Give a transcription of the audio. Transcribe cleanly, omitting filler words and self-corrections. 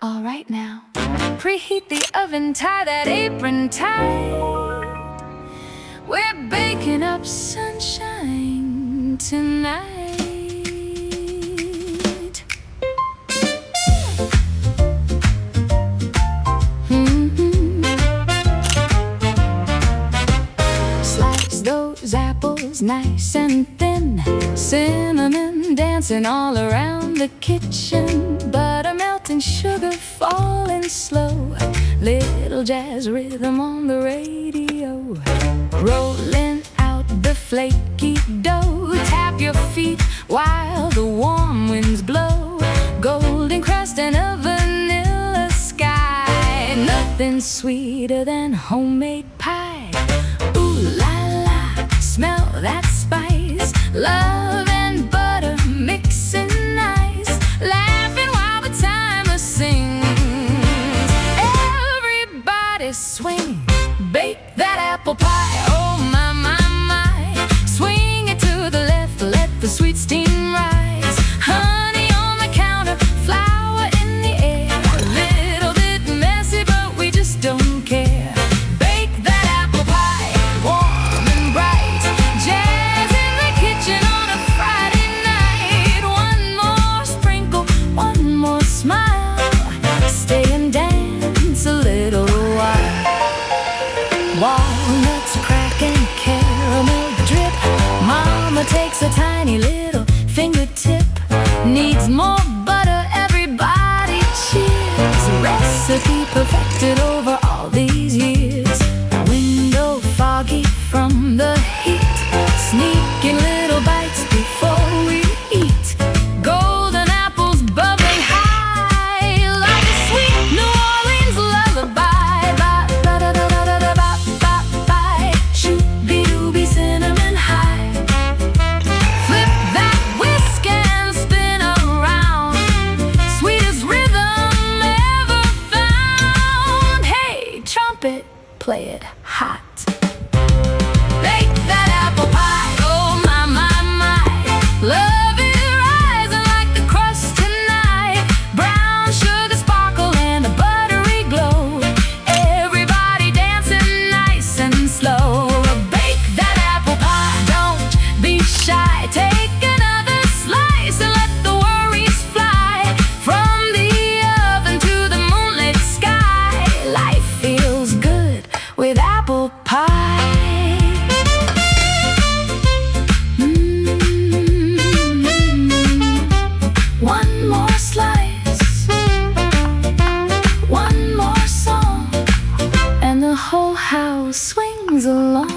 Alright now, preheat the oven, tie that apron tight. We're baking up sunshine tonight. Slice those apples nice and thin, cinnamon dancing all around the kitchen, butter melting, sugar falling slow, little jazz rhythm on the radio, rolling out the flaky dough. Tap your feet while the warm winds blow, golden crust and a vanilla sky. Nothing sweeter than homemade pie. Ooh la la, smell that spice, love and butter mixing nice, laughing while the timer sings. Everybody swing, bake that apple pie. Oh my, my, my, swing it to the left, let the sweet steam rise. Honey on the counter, flour in the air, a little bit messy but we just don't care. Bake that apple pie, warm and bright, jazz in the kitchen on a Friday night. One more sprinkle, one more smile, stay and dance a little while. Walnuts crack and caramel drip, Mama takes a tiny little fingertip, needs more butter, everybody cheers. Recipe perfected over all these years. Window foggy from the heat, sneaking little bites before we eat. Golden apples bubbling high, like a sweet New Orleans lullaby. Ba-da-da-da-da-da-ba-ba-ba, shoo-be-doo-be cinnamon high. Flip that whisk and spin around, sweetest rhythm ever found. Hey, trumpet, play it hot. Bake that apple pie, oh my, my, my, love it rising like the crust tonight. Brown sugar sparkle and a buttery glow, everybody dancing nice and slow. Bake that apple pie, don't be shy, take another slice and let the worries fly. From the oven to the moonlit sky, life feels good with apple pie. One more slice, one more song, and the whole house swings along.